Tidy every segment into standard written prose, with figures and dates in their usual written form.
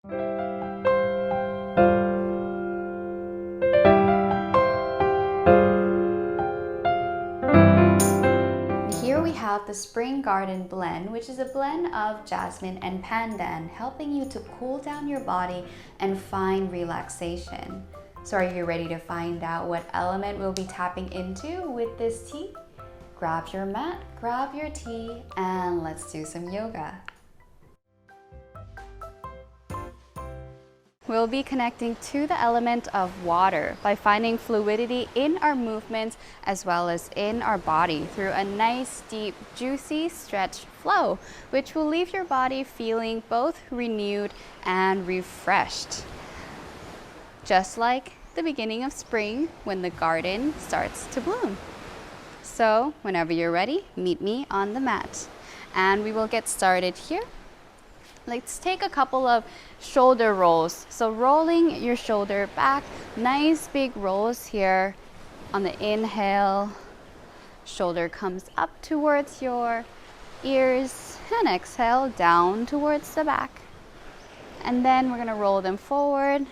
Here we have the Spring Garden Blend, which is a blend of jasmine and pandan, helping you to cool down your body and find relaxation. So are you ready to find out what element we'll be tapping into with this tea? Grab your mat, grab your tea, and let's do some yoga. We'll be connecting to the element of water by finding fluidity in our movements as well as in our body through a nice, deep, juicy stretch flow, which will leave your body feeling both renewed and refreshed. Just like the beginning of spring when the garden starts to bloom. So whenever you're ready, meet me on the mat. And we will get started here. Let's take a couple of shoulder rolls. So rolling your shoulder back, nice big rolls here. On the inhale, shoulder comes up towards your ears, and exhale down towards the back. And then we're gonna roll them forward.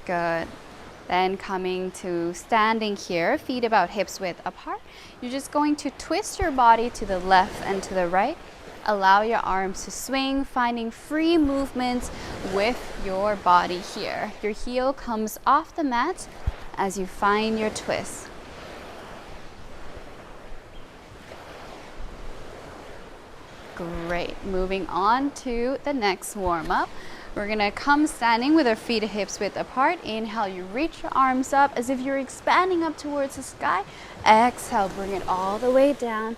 Good. Then coming to standing here, feet about hips width apart. You're just going to twist your body to the left and to the right. Allow your arms to swing, finding free movements with your body here. Your heel comes off the mat as you find your twist. Great. Moving on to the next warm-up. We're gonna come standing with our feet hips width apart. Inhale, you reach your arms up as if you're expanding up towards the sky. Exhale, bring it all the way down.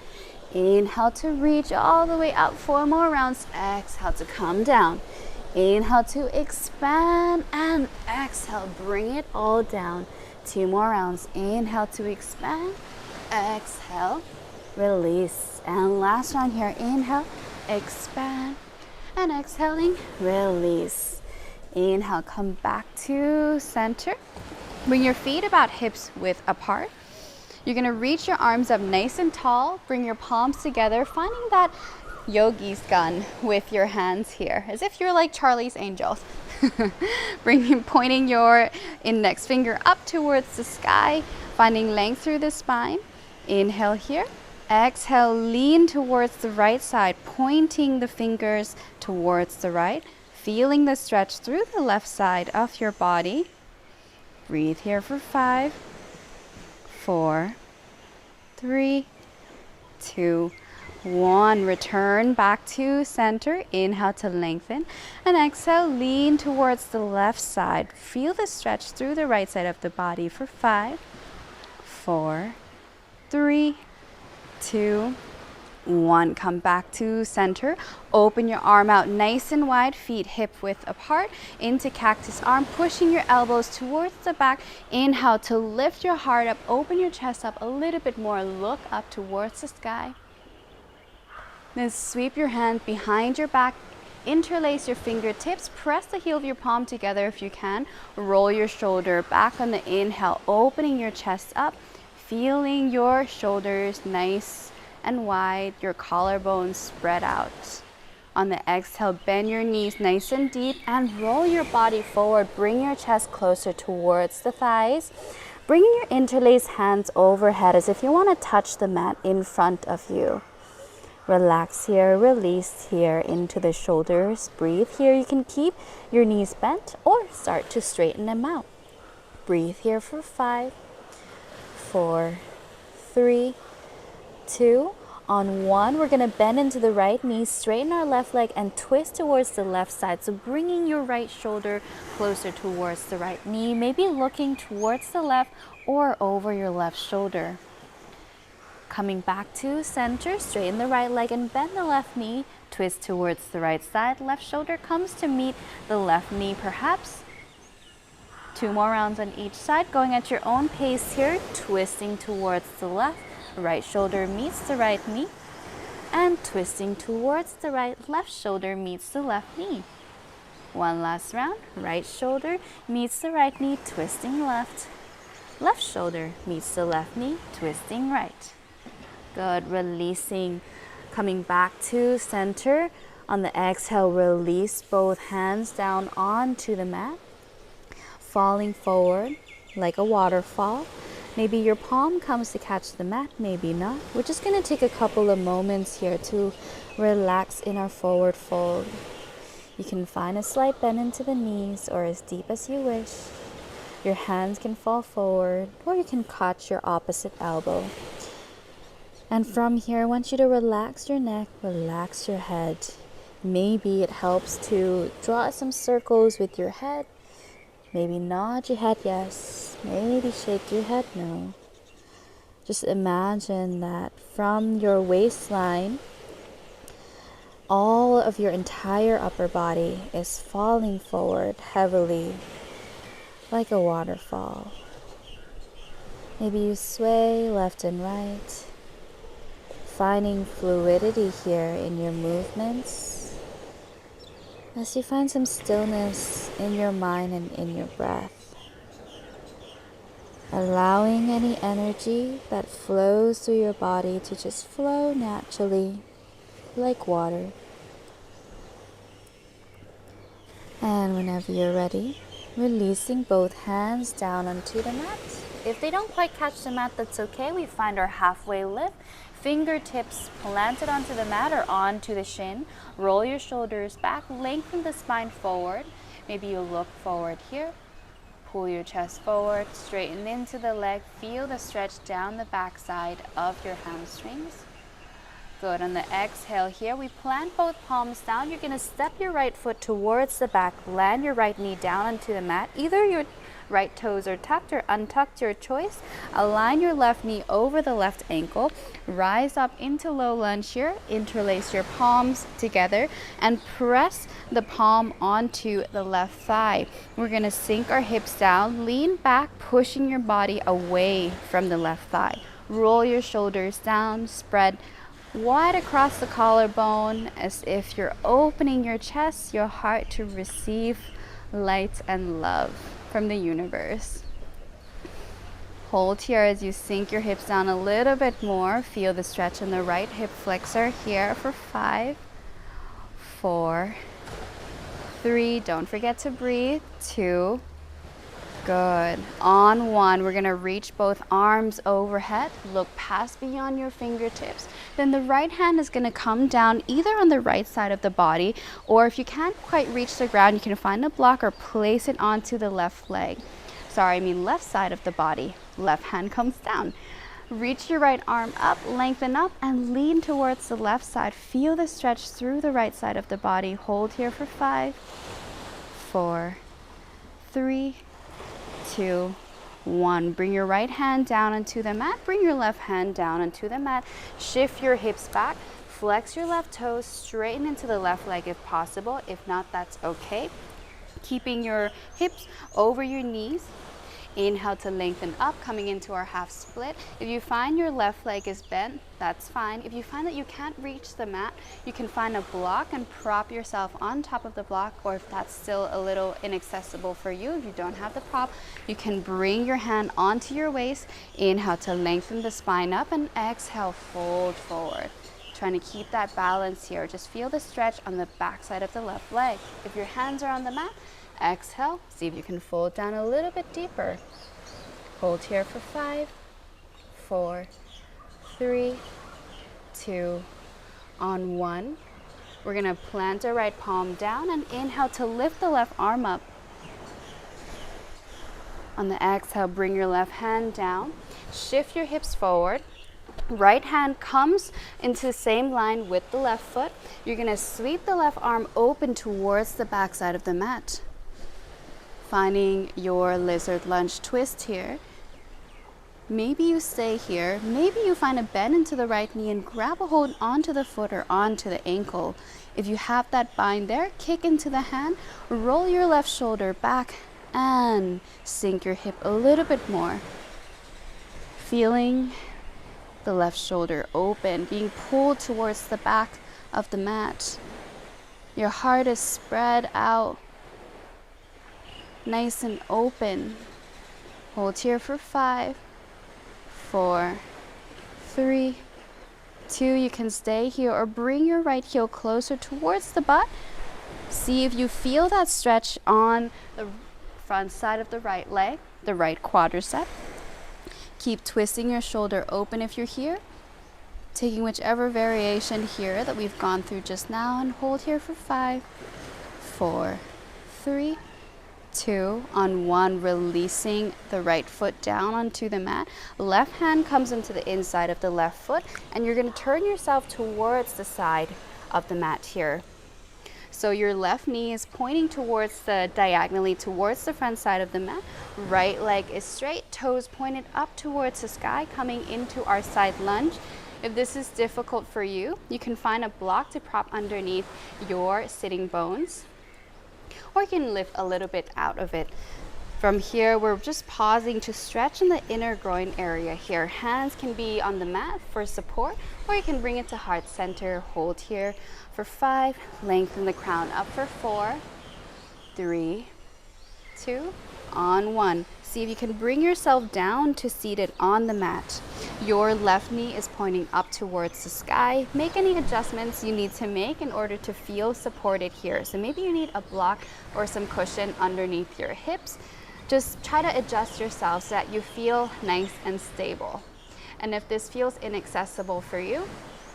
Inhale to reach all the way up. 4 more rounds. Exhale to come down. Inhale to expand and exhale, bring it all down. 2 more rounds. Inhale to expand. Exhale, release. And last round here. Inhale, expand. And exhaling, release. Inhale, come back to center. Bring your feet about hips width apart. You're gonna reach your arms up nice and tall. Bring your palms together, finding that yogi's gun with your hands here, as if you're like Charlie's Angels. Pointing your index finger up towards the sky, finding length through the spine. Inhale here. Exhale, lean towards the right side, pointing the fingers towards the right, feeling the stretch through the left side of your body. Breathe here for 5, 4, 3, 2, 1. Return back to center. Inhale to lengthen. And exhale, lean towards the left side. Feel the stretch through the right side of the body for 5, 4, 3, 2, 1. Come back to center. Open your arm out nice and wide, feet hip width apart into cactus arm, pushing your elbows towards the back. Inhale to lift your heart up, open your chest up a little bit more, look up towards the sky. Then sweep your hand behind your back, interlace your fingertips, press the heel of your palm together if you can. Roll your shoulder back on the inhale, opening your chest up. Feeling your shoulders nice and wide, your collarbones spread out. On the exhale, bend your knees nice and deep and roll your body forward. Bring your chest closer towards the thighs. Bringing your interlaced hands overhead as if you want to touch the mat in front of you. Relax here, release here into the shoulders. Breathe here. You can keep your knees bent or start to straighten them out. Breathe here for 5, 4, 3, 2. On 1, we're going to bend into the right knee, straighten our left leg, and twist towards the left side. So bringing your right shoulder closer towards the right knee, maybe looking towards the left or over your left shoulder. Coming back to center, straighten the right leg and bend the left knee, twist towards the right side. Left shoulder comes to meet the left knee, perhaps. 2 more rounds on each side, going at your own pace here, twisting towards the left. Right shoulder meets the right knee. And twisting towards the right, left shoulder meets the left knee. 1 last round. Right shoulder meets the right knee, twisting left. Left shoulder meets the left knee, twisting right. Good, releasing, coming back to center. On the exhale, release both hands down onto the mat, falling forward like a waterfall. Maybe your palm comes to catch the mat, maybe not. We're just gonna take a couple of moments here to relax in our forward fold. You can find a slight bend into the knees or as deep as you wish. Your hands can fall forward or you can catch your opposite elbow. And from here, I want you to relax your neck, relax your head. Maybe it helps to draw some circles with your head. Maybe nod your head yes. Maybe shake your head no. Just imagine that from your waistline, all of your entire upper body is falling forward heavily like a waterfall. Maybe you sway left and right, finding fluidity here in your movements as you find some stillness in your mind and in your breath. Allowing any energy that flows through your body to just flow naturally like water. And whenever you're ready, releasing both hands down onto the mat. If they don't quite catch the mat, that's okay. We find our halfway lift. Fingertips planted onto the mat or onto the shin. Roll your shoulders back, lengthen the spine forward. Maybe you look forward here. Pull your chest forward, straighten into the leg. Feel the stretch down the back side of your hamstrings. Good. On the exhale here, we plant both palms down. You're going to step your right foot towards the back, land your right knee down onto the mat. Either your right toes are tucked or untucked, your choice. Align your left knee over the left ankle. Rise up into low lunge here. Interlace your palms together and press the palm onto the left thigh. We're going to sink our hips down, lean back, pushing your body away from the left thigh. Roll your shoulders down, spread wide across the collarbone as if you're opening your chest, your heart to receive light and love from the universe. Hold here as you sink your hips down a little bit more. Feel the stretch in the right hip flexor here for 5, 4, 3. Don't forget to breathe. 2. Good. On 1, we're going to reach both arms overhead. Look past beyond your fingertips. Then the right hand is going to come down either on the right side of the body, or if you can't quite reach the ground, you can find a block or place it onto the left leg. Left side of the body. Left hand comes down. Reach your right arm up, lengthen up, and lean towards the left side. Feel the stretch through the right side of the body. Hold here for 5, 4, 3, 2, 1. Bring your right hand down onto the mat. Bring your left hand down onto the mat. Shift your hips back. Flex your left toes. Straighten into the left leg if possible. If not, that's okay. Keeping your hips over your knees. Inhale to lengthen up, coming into our half split. If you find your left leg is bent, that's fine. If you find that you can't reach the mat, you can find a block and prop yourself on top of the block, or if that's still a little inaccessible for you, if you don't have the prop, you can bring your hand onto your waist. Inhale to lengthen the spine up and exhale, fold forward. Trying to keep that balance here. Just feel the stretch on the back side of the left leg. If your hands are on the mat, exhale, see if you can fold down a little bit deeper. Hold here for 5, 4, 3, 2, on 1. We're gonna plant our right palm down and inhale to lift the left arm up. On the exhale, bring your left hand down. Shift your hips forward. Right hand comes into the same line with the left foot. You're gonna sweep the left arm open towards the back side of the mat. Finding your lizard lunge twist here. Maybe you stay here. Maybe you find a bend into the right knee and grab a hold onto the foot or onto the ankle. If you have that bind there, kick into the hand, roll your left shoulder back and sink your hip a little bit more. Feeling the left shoulder open, being pulled towards the back of the mat. Your heart is spread out, nice and open. Hold here for 5, 4, 3, 2, you can stay here or bring your right heel closer towards the butt. See if you feel that stretch on the front side of the right leg, the right quadricep. Keep twisting your shoulder open if you're here. Taking whichever variation here that we've gone through just now, and hold here for 5, 4, 3, 2, on 1, releasing the right foot down onto the mat. Left hand comes into the inside of the left foot, and you're going to turn yourself towards the side of the mat here. So your left knee is pointing towards diagonally towards the front side of the mat. Right leg is straight, toes pointed up towards the sky, coming into our side lunge. If this is difficult for you, you can find a block to prop underneath your sitting bones, or you can lift a little bit out of it. From here, we're just pausing to stretch in the inner groin area here. Hands can be on the mat for support, or you can bring it to heart center. Hold here for 5, lengthen the crown up for 4, 3, 2, on 1. See if you can bring yourself down to seated on the mat. Your left knee is pointing up towards the sky. Make any adjustments you need to make in order to feel supported here. So maybe you need a block or some cushion underneath your hips. Just try to adjust yourself so that you feel nice and stable. And if this feels inaccessible for you,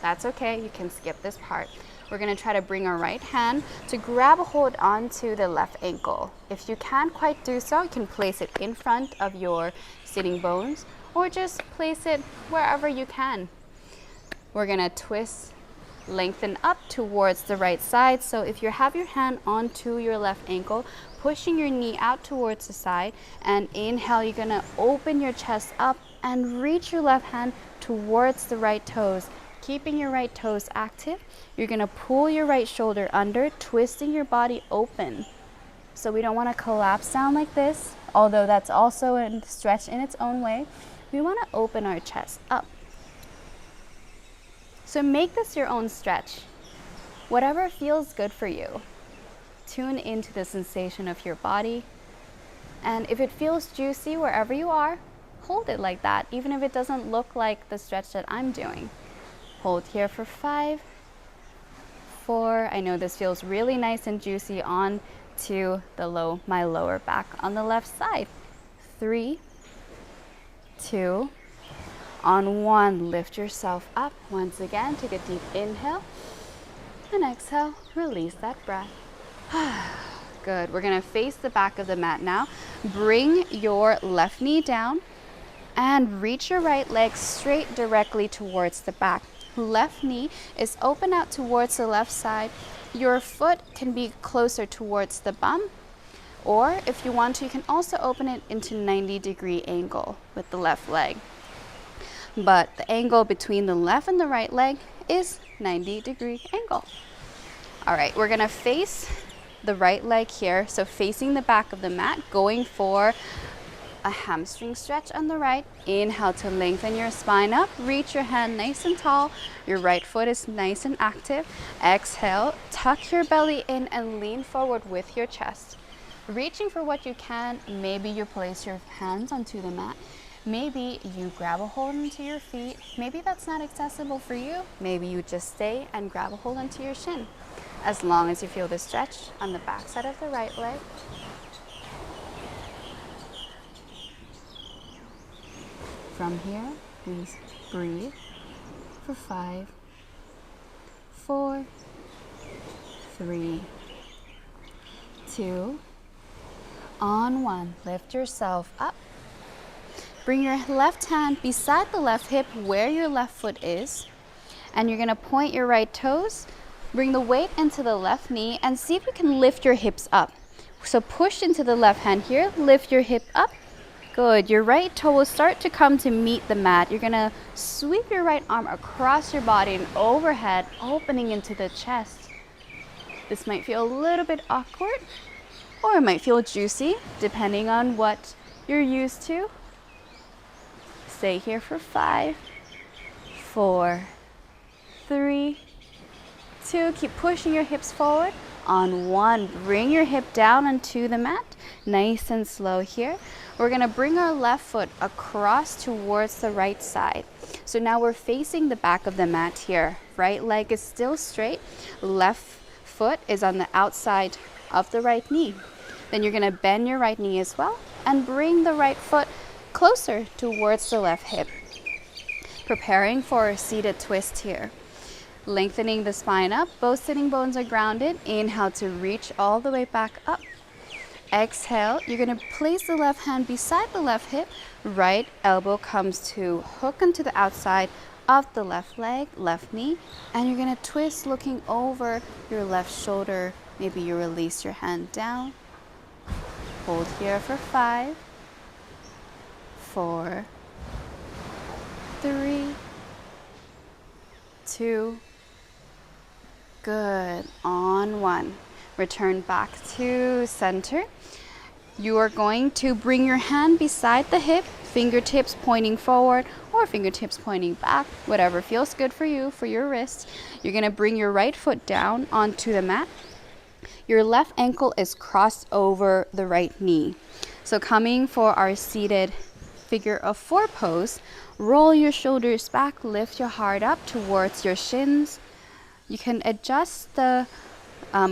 that's okay, you can skip this part. We're going to try to bring our right hand to grab a hold onto the left ankle. If you can't quite do so, you can place it in front of your sitting bones, or just place it wherever you can. We're going to twist, lengthen up towards the right side. So if you have your hand onto your left ankle, pushing your knee out towards the side, and inhale, you're going to open your chest up and reach your left hand towards the right toes. Keeping your right toes active, you're going to pull your right shoulder under, twisting your body open. So we don't want to collapse down like this, although that's also a stretch in its own way. We want to open our chest up. So make this your own stretch. Whatever feels good for you. Tune into the sensation of your body. And if it feels juicy wherever you are, hold it like that, even if it doesn't look like the stretch that I'm doing. Hold here for 5, 4. I know this feels really nice and juicy on to my lower back on the left side. 3, 2, on 1, lift yourself up. Once again, take a deep inhale and exhale, release that breath. Good. We're going to face the back of the mat now. Bring your left knee down and reach your right leg straight directly towards the back. Left knee is open out towards the left side. Your foot can be closer towards the bum, or if you want to, you can also open it into 90-degree angle with the left leg. But the angle between the left and the right leg is 90-degree angle. All right, we're gonna face the right leg here. So facing the back of the mat, going for a hamstring stretch on the right. Inhale to lengthen your spine up. Reach your hand nice and tall. Your right foot is nice and active. Exhale, tuck your belly in and lean forward with your chest. Reaching for what you can. Maybe you place your hands onto the mat. Maybe you grab a hold onto your feet. Maybe that's not accessible for you. Maybe you just stay and grab a hold onto your shin. As long as you feel the stretch on the back side of the right leg. From here, please breathe for 5, 4, 3, 2, on 1. Lift yourself up. Bring your left hand beside the left hip where your left foot is, and you're going to point your right toes. Bring the weight into the left knee and see if you can lift your hips up. So push into the left hand here, lift your hip up. Good. Your right toe will start to come to meet the mat. You're going to sweep your right arm across your body and overhead, opening into the chest. This might feel a little bit awkward, or it might feel juicy, depending on what you're used to. Stay here for 5, 4, 3, 2. Keep pushing your hips forward. On 1, bring your hip down onto the mat. Nice and slow here. We're going to bring our left foot across towards the right side. So now we're facing the back of the mat here. Right leg is still straight. Left foot is on the outside of the right knee. Then you're going to bend your right knee as well and bring the right foot closer towards the left hip. Preparing for a seated twist here. Lengthening the spine up, both sitting bones are grounded. Inhale to reach all the way back up. Exhale, you're going to place the left hand beside the left hip. Right elbow comes to hook onto the outside of the left leg, left knee, and you're going to twist looking over your left shoulder. Maybe you release your hand down. Hold here for 5, 4, 3, 2, good, on 1. Return back to center. You are going to bring your hand beside the hip, fingertips pointing forward or fingertips pointing back, whatever feels good for you, for your wrists. You're going to bring your right foot down onto the mat. Your left ankle is crossed over the right knee. So coming for our seated figure of 4 pose, roll your shoulders back, lift your heart up towards your shins. You can adjust the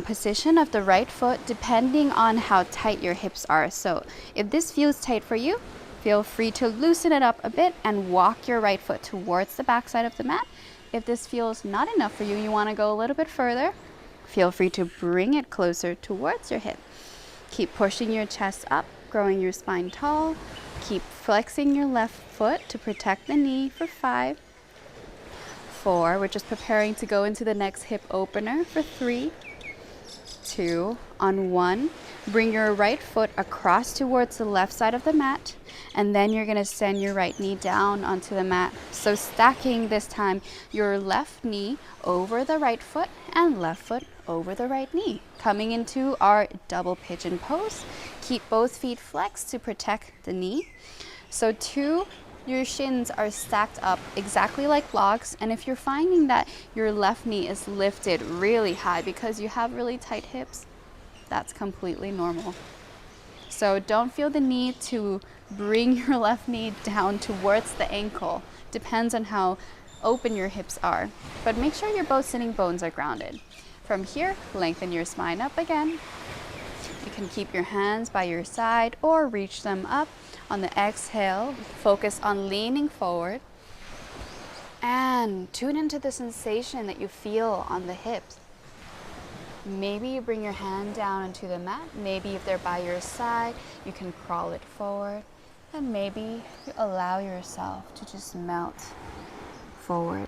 position of the right foot depending on how tight your hips are. So if this feels tight for you, feel free to loosen it up a bit and walk your right foot towards the back side of the mat. If this feels not enough for you, you want to go a little bit further, feel free to bring it closer towards your hip. Keep pushing your chest up, growing your spine tall. Keep flexing your left foot to protect the knee for 5, 4. We're just preparing to go into the next hip opener for 3, 2, on 1. Bring your right foot across towards the left side of the mat, and then you're going to send your right knee down onto the mat. So stacking this time your left knee over the right foot and left foot over the right knee. Coming into our double pigeon pose. Keep both feet flexed to protect the knee. So your shins are stacked up exactly like blocks, and if you're finding that your left knee is lifted really high because you have really tight hips, that's completely normal. So don't feel the need to bring your left knee down towards the ankle. Depends on how open your hips are. But make sure your both sitting bones are grounded. From here, lengthen your spine up again. You can keep your hands by your side or reach them up. On the exhale, focus on leaning forward and tune into the sensation that you feel on the hips. Maybe you bring your hand down onto the mat. Maybe if they're by your side, you can crawl it forward. And maybe you allow yourself to just melt forward.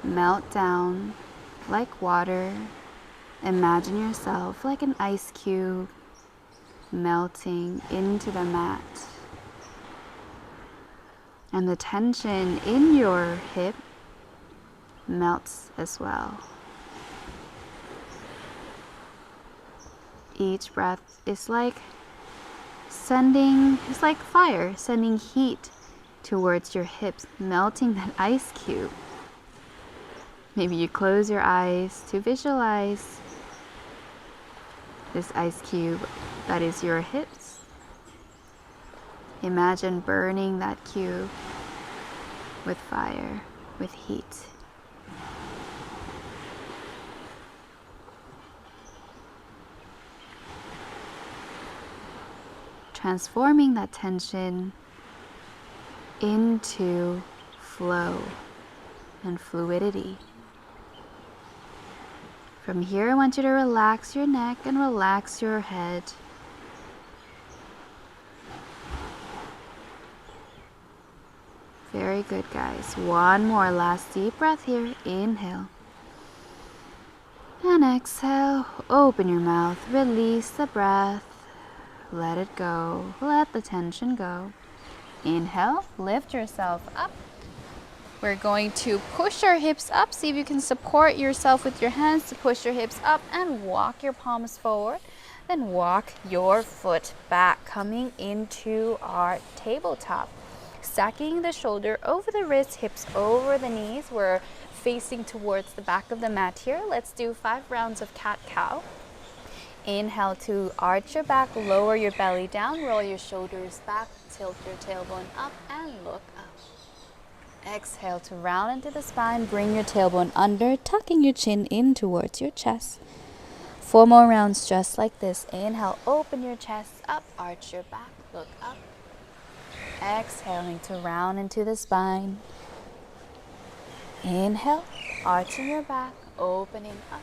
Melt down like water. Imagine yourself like an ice cube melting into the mat. And the tension in your hip melts as well. Each breath is like fire, sending heat towards your hips, melting that ice cube. Maybe you close your eyes to visualize this ice cube that is your hips. Imagine burning that cube with fire, with heat. Transforming that tension into flow and fluidity. From here, I want you to relax your neck and relax your head. Very good, guys. One more last deep breath here. Inhale. And exhale. Open your mouth. Release the breath. Let it go. Let the tension go. Inhale. Lift yourself up. We're going to push our hips up. See if you can support yourself with your hands to push your hips up and walk your palms forward. Then walk your foot back, coming into our tabletop. Stacking the shoulder over the wrist, hips over the knees. We're facing towards the back of the mat here. Let's do 5 rounds of cat-cow. Inhale to arch your back, lower your belly down, roll your shoulders back, tilt your tailbone up and look up. Exhale to round into the spine. Bring your tailbone under, tucking your chin in towards your chest. 4 more rounds just like this. Inhale, open your chest up, arch your back, look up. Exhaling to round into the spine. Inhale, arching your back, opening up.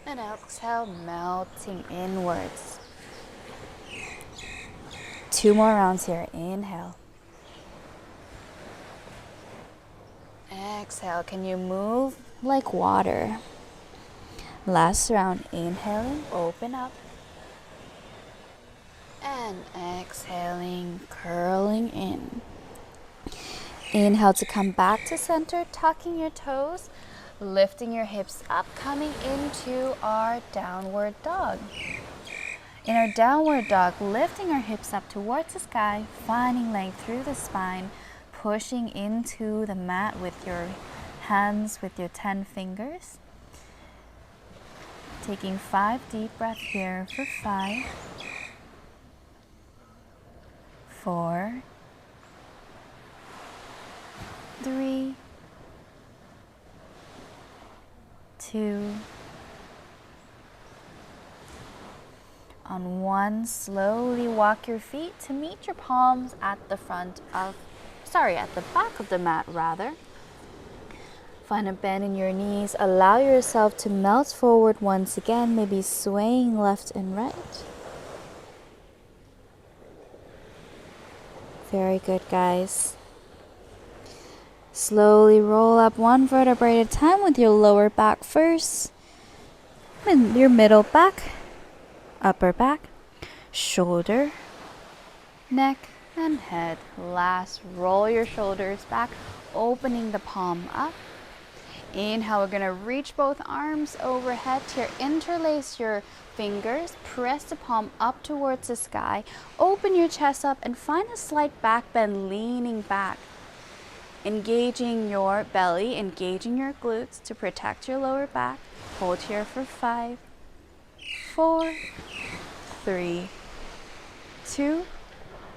And exhale, melting inwards. 2 more rounds here. Inhale. Exhale. Can you move like water? Last round. Inhaling, open up. And exhaling, curling in. Inhale to come back to center, tucking your toes, lifting your hips up, coming into our downward dog. In our downward dog, lifting our hips up towards the sky, finding length through the spine, pushing into the mat with your hands, with your 10 fingers. Taking 5 deep breaths here for 5, 4, 3, 2, on 1, slowly walk your feet to meet your palms at the back of the mat rather. Find a bend in your knees. Allow yourself to melt forward once again, maybe swaying left and right. Very good, guys. Slowly roll up 1 vertebrae at a time with your lower back first. And your middle back, upper back, shoulder, neck, and head. Last, roll your shoulders back, opening the palm up. Inhale, we're going to reach both arms overhead here. Interlace your fingers, press the palm up towards the sky. Open your chest up and find a slight back bend, leaning back. Engaging your belly, engaging your glutes to protect your lower back. Hold here for 5, 4, 3, 2,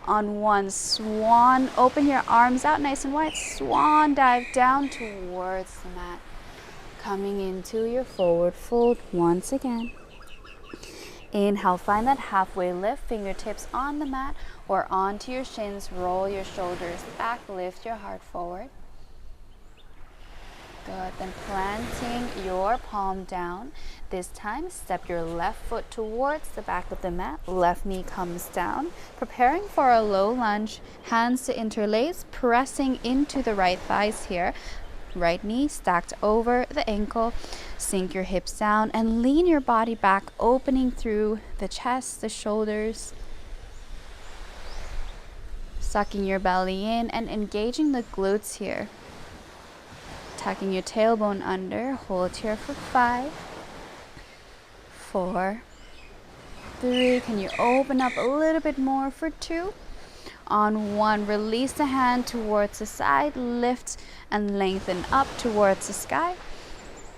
on 1, swan, open your arms out nice and wide, swan dive down towards the mat, coming into your forward fold once again. Inhale, find that halfway lift, fingertips on the mat or onto your shins, roll your shoulders back, lift your heart forward. Good, then planting your palm down. This time, step your left foot towards the back of the mat. Left knee comes down. Preparing for a low lunge. Hands to interlace, pressing into the right thighs here. Right knee stacked over the ankle. Sink your hips down and lean your body back, opening through the chest, the shoulders. Sucking your belly in and engaging the glutes here. Tucking your tailbone under, hold here for 5, 4, 3, can you open up a little bit more for 2? On 1, release the hand towards the side, lift and lengthen up towards the sky.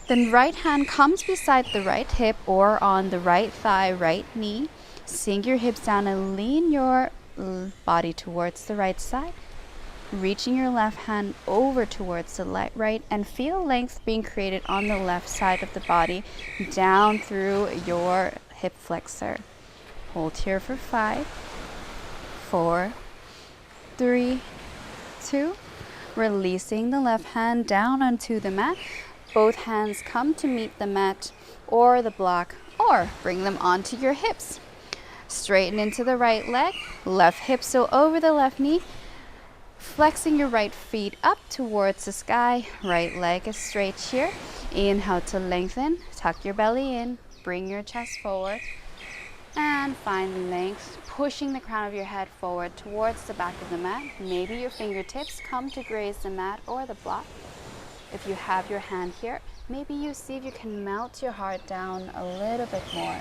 Then right hand comes beside the right hip or on the right thigh, right knee. Sink your hips down and lean your body towards the right side. Reaching your left hand over towards the right and feel length being created on the left side of the body down through your hip flexor. Hold here for 5, 4, 3, 2. Releasing the left hand down onto the mat. Both hands come to meet the mat or the block or bring them onto your hips. Straighten into the right leg, left hip still over the left knee. Flexing your right feet up towards the sky, right leg is straight here. Inhale to lengthen, tuck your belly in, bring your chest forward, and find length, pushing the crown of your head forward towards the back of the mat. Maybe your fingertips come to graze the mat or the block. If you have your hand here, maybe you see if you can melt your heart down a little bit more.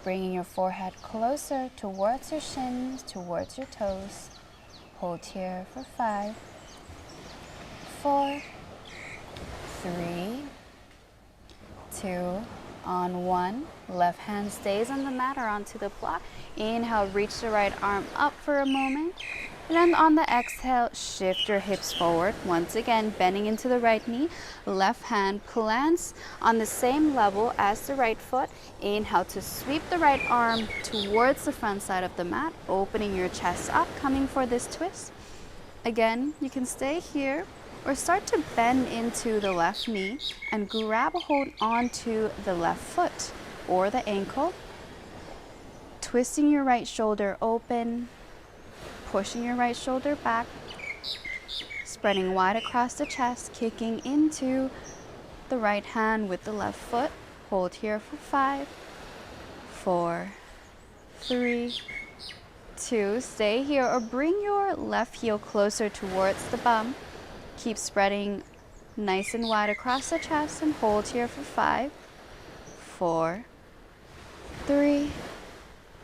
Bringing your forehead closer towards your shins, towards your toes. Hold here for 5, 4, 3, 2, on 1. Left hand stays on the mat or onto the block. Inhale, reach the right arm up for a moment. Then on the exhale, shift your hips forward. Once again, bending into the right knee. Left hand plants on the same level as the right foot. Inhale to sweep the right arm towards the front side of the mat, opening your chest up, coming for this twist. Again, you can stay here or start to bend into the left knee and grab a hold onto the left foot or the ankle. Twisting your right shoulder open, pushing your right shoulder back, spreading wide across the chest, kicking into the right hand with the left foot. Hold here for 5, 4, 3, 2. Stay here or bring your left heel closer towards the bum. Keep spreading nice and wide across the chest and hold here for 5, 4, 3,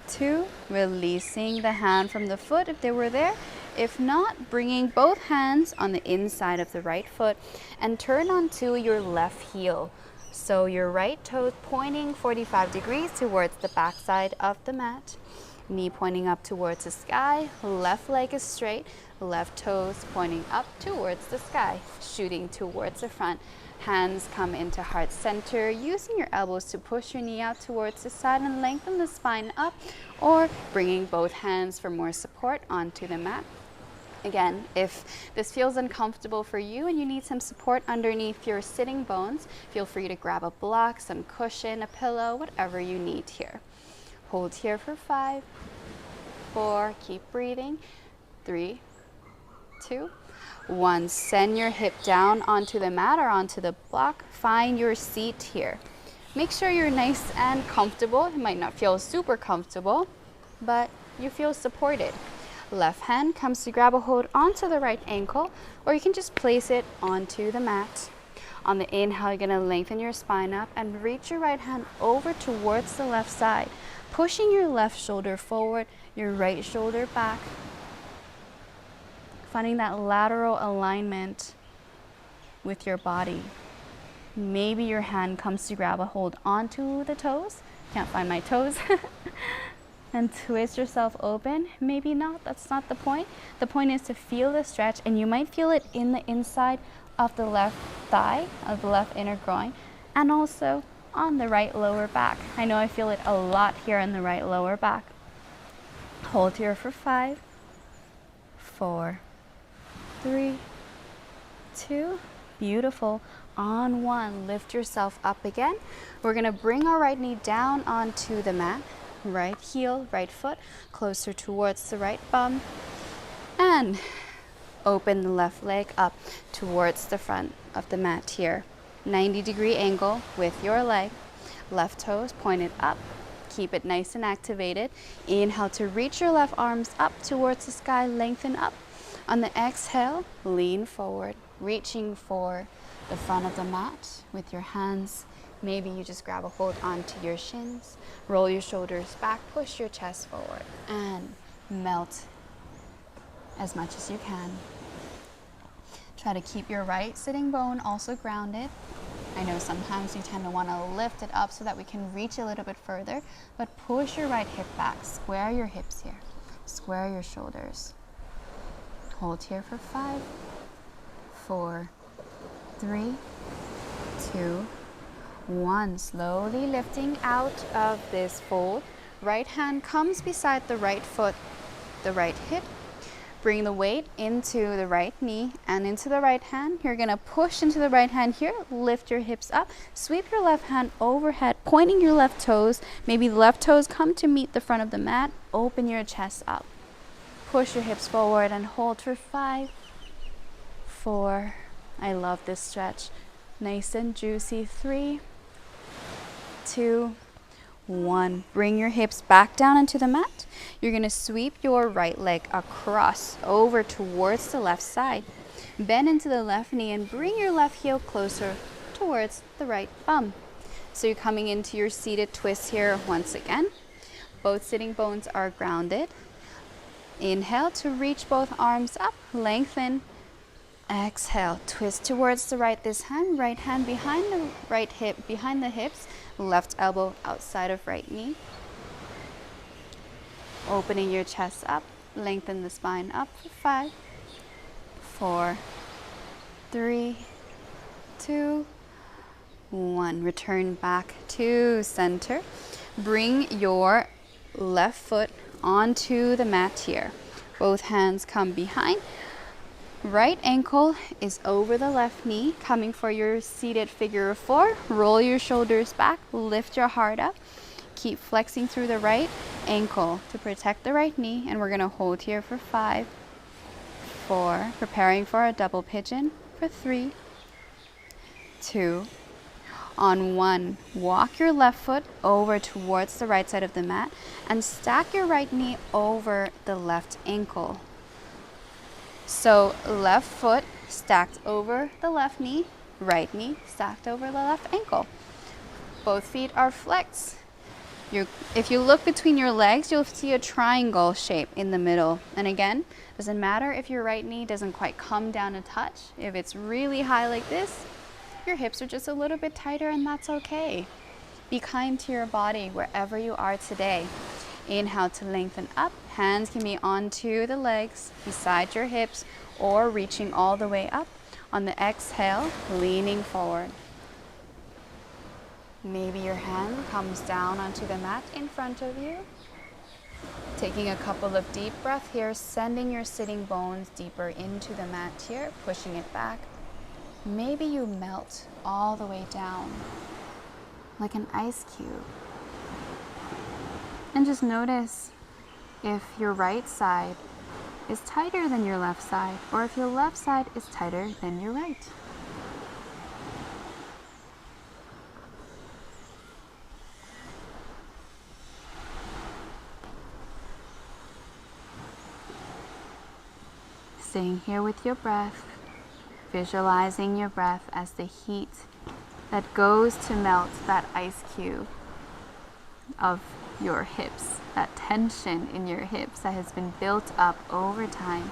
2. Releasing the hand from the foot if they were there. If not, bringing both hands on the inside of the right foot and turn onto your left heel. So your right toe pointing 45 degrees towards the back side of the mat. Knee pointing up towards the sky. Left leg is straight. Left toes pointing up towards the sky, shooting towards the front. Hands come into heart center, using your elbows to push your knee out towards the side and lengthen the spine up, or bringing both hands for more support onto the mat. Again, if this feels uncomfortable for you and you need some support underneath your sitting bones, feel free to grab a block, some cushion, a pillow, whatever you need here. Hold here for 5, 4, keep breathing, 3, 2, 1. Send your hip down onto the mat or onto the block. Find your seat here. Make sure you're nice and comfortable. It might not feel super comfortable, but you feel supported. Left hand comes to grab a hold onto the right ankle, or you can just place it onto the mat. On the inhale, you're going to lengthen your spine up and reach your right hand over towards the left side, pushing your left shoulder forward, your right shoulder back. Finding that lateral alignment with your body. Maybe your hand comes to grab a hold onto the toes. Can't find my toes. And twist yourself open. Maybe not, that's not the point. The point is to feel the stretch, and you might feel it in the inside of the left thigh, of the left inner groin, and also on the right lower back. I know I feel it a lot here in the right lower back. Hold here for 5, 4, 3, 2, beautiful. On 1, lift yourself up again. We're gonna bring our right knee down onto the mat. Right heel, right foot, closer towards the right bum. And open the left leg up towards the front of the mat here. 90-degree angle with your leg. Left toes pointed up. Keep it nice and activated. Inhale to reach your left arms up towards the sky, lengthen up. On the exhale, lean forward, reaching for the front of the mat with your hands. Maybe you just grab a hold onto your shins, roll your shoulders back, push your chest forward, and melt as much as you can. Try to keep your right sitting bone also grounded. I know sometimes you tend to want to lift it up so that we can reach a little bit further, but push your right hip back, square your hips here, square your shoulders. Hold here for 5, 4, 3, 2, 1. Slowly lifting out of this fold. Right hand comes beside the right foot, the right hip. Bring the weight into the right knee and into the right hand. You're going to push into the right hand here. Lift your hips up. Sweep your left hand overhead, pointing your left toes. Maybe the left toes come to meet the front of the mat. Open your chest up. Push your hips forward and hold for 5, 4. I love this stretch. Nice and juicy. 3, 2, 1. Bring your hips back down into the mat. You're going to sweep your right leg across over towards the left side. Bend into the left knee and bring your left heel closer towards the right bum. So you're coming into your seated twist here once again. Both sitting bones are grounded. Inhale to reach both arms up, lengthen. Exhale, twist towards the right this hand, right hand behind the right hip, behind the hips, left elbow outside of right knee. Opening your chest up, Lengthen the spine up for 5, 4, 3, 2, 1. Return back to center. Bring your left foot onto the mat here. Both hands come behind. Right ankle is over the left knee, coming for your seated figure of 4. Roll your shoulders back, lift your heart up. Keep flexing through the right ankle to protect the right knee, and we're gonna hold here for 5, 4, preparing for a double pigeon for 3, 2, on 1, walk your left foot over towards the right side of the mat and stack your right knee over the left ankle. So left foot stacked over the left knee, right knee stacked over the left ankle. Both feet are flexed. If you look between your legs, you'll see a triangle shape in the middle. And again, doesn't matter if your right knee doesn't quite come down a touch. If it's really high like this, your hips are just a little bit tighter, and that's okay. Be kind to your body wherever you are today. Inhale to lengthen up. Hands can be onto the legs, beside your hips, or reaching all the way up. On the exhale, leaning forward. Maybe your hand comes down onto the mat in front of you. Taking a couple of deep breaths here, sending your sitting bones deeper into the mat here, pushing it back. Maybe you melt all the way down like an ice cube. And just notice if your right side is tighter than your left side, or if your left side is tighter than your right. Staying here with your breath, visualizing your breath as the heat that goes to melt that ice cube of your hips, that tension in your hips that has been built up over time.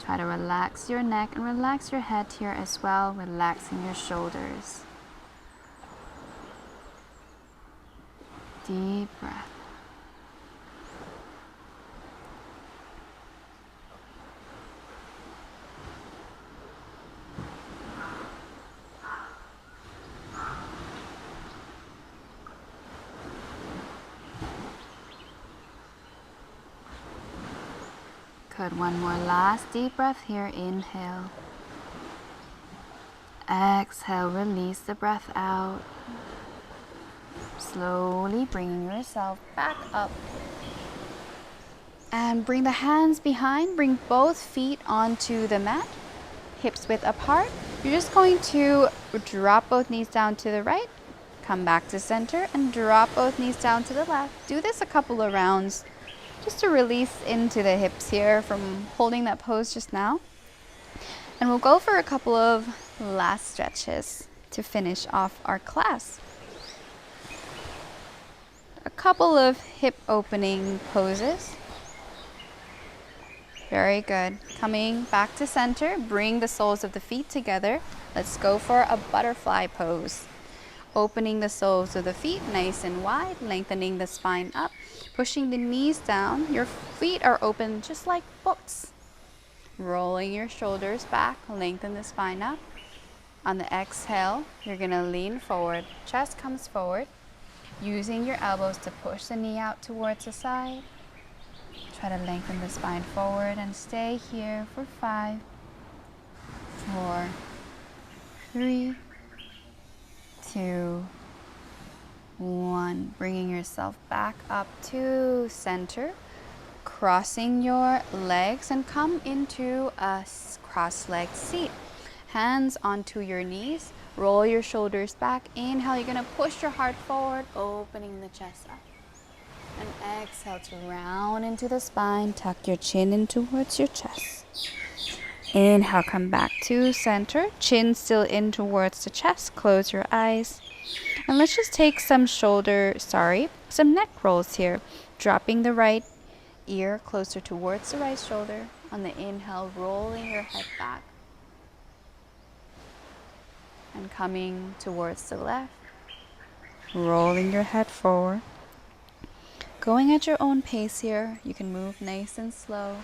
Try to relax your neck and relax your head here as well, relaxing your shoulders. Deep breath. Good. One more last deep breath here. Inhale. Exhale. Release the breath out. Slowly bringing yourself back up. And bring the hands behind. Bring both feet onto the mat. Hips width apart. You're just going to drop both knees down to the right. Come back to center and drop both knees down to the left. Do this a couple of rounds, just to release into the hips here from holding that pose just now. And we'll go for a couple of last stretches to finish off our class. A couple of hip opening poses. Very good. Coming back to center, bring the soles of the feet together. Let's go for a butterfly pose. Opening the soles of the feet nice and wide, lengthening the spine up, pushing the knees down. Your feet are open just like books. Rolling your shoulders back, lengthen the spine up. On the exhale, you're gonna lean forward, chest comes forward, using your elbows to push the knee out towards the side. Try to lengthen the spine forward and stay here for 5, 4, 3, 2, 1. Bringing yourself back up to center, crossing your legs and come into a cross-legged seat. Hands onto your knees, roll your shoulders back. Inhale, you're gonna push your heart forward, opening the chest up. And exhale to round into the spine, tuck your chin in towards your chest. Inhale, come back to center, chin still in towards the chest, close your eyes. And let's just take some neck rolls here. Dropping the right ear closer towards the right shoulder. On the inhale, rolling your head back. And coming towards the left, rolling your head forward. Going at your own pace here, you can move nice and slow.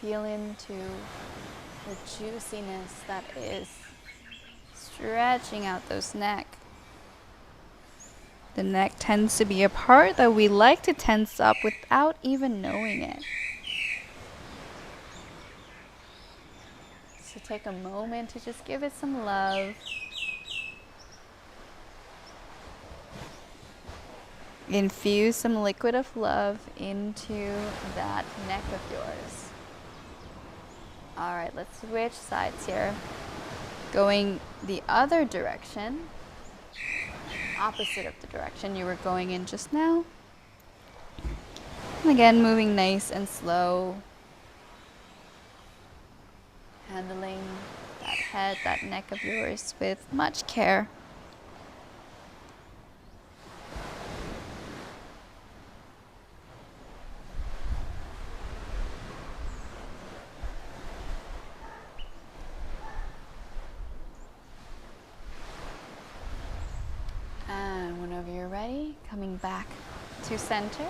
Feel into the juiciness that is stretching out those neck. The neck tends to be a part that we like to tense up without even knowing it. So take a moment to just give it some love. Infuse some liquid of love into that neck of yours. All right, let's switch sides here. Going the other direction, opposite of the direction you were going in just now. And again, moving nice and slow. Handling that head, that neck of yours with much care. And whenever you're ready, coming back to center.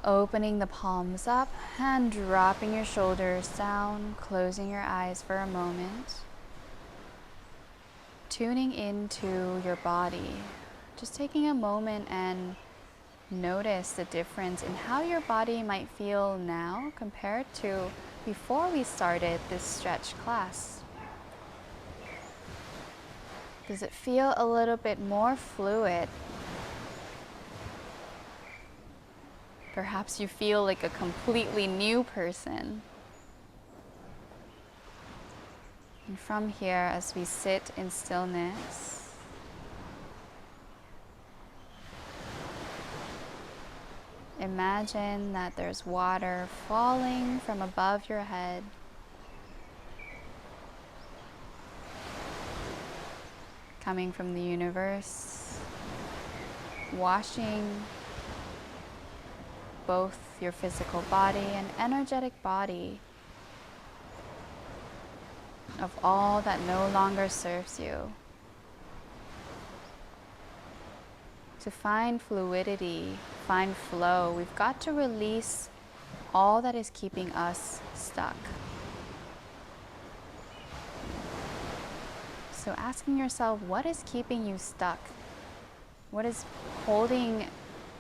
Opening the palms up and dropping your shoulders down, closing your eyes for a moment. Tuning into your body. Just taking a moment and notice the difference in how your body might feel now compared to before we started this stretch class. Does it feel a little bit more fluid? Perhaps you feel like a completely new person. And from here, as we sit in stillness, imagine that there's water falling from above your head, coming from the universe, washing both your physical body and energetic body of all that no longer serves you. To find fluidity, find flow, we've got to release all that is keeping us stuck. So asking yourself, what is keeping you stuck? What is holding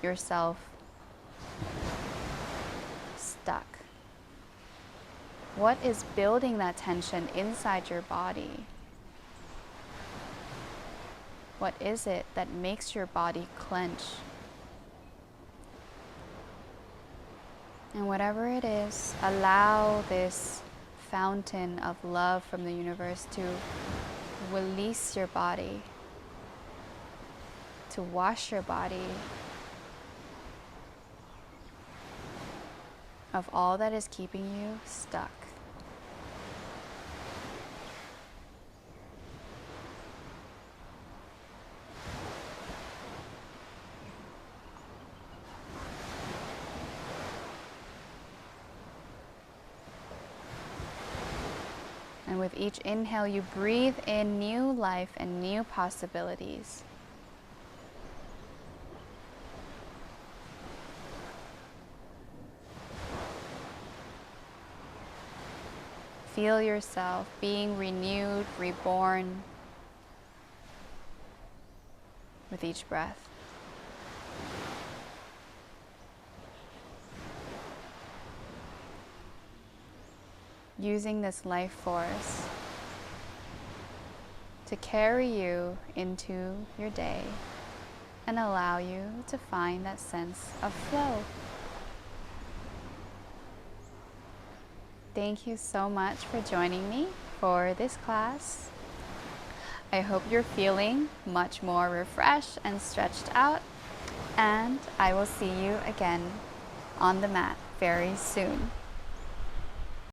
yourself stuck? What is building that tension inside your body? What is it that makes your body clench? And whatever it is, allow this fountain of love from the universe to release your body, to wash your body of all that is keeping you stuck. And with each inhale, you breathe in new life and new possibilities. Feel yourself being renewed, reborn with each breath. Using this life force to carry you into your day and allow you to find that sense of flow. Thank you so much for joining me for this class. I hope you're feeling much more refreshed and stretched out, and I will see you again on the mat very soon.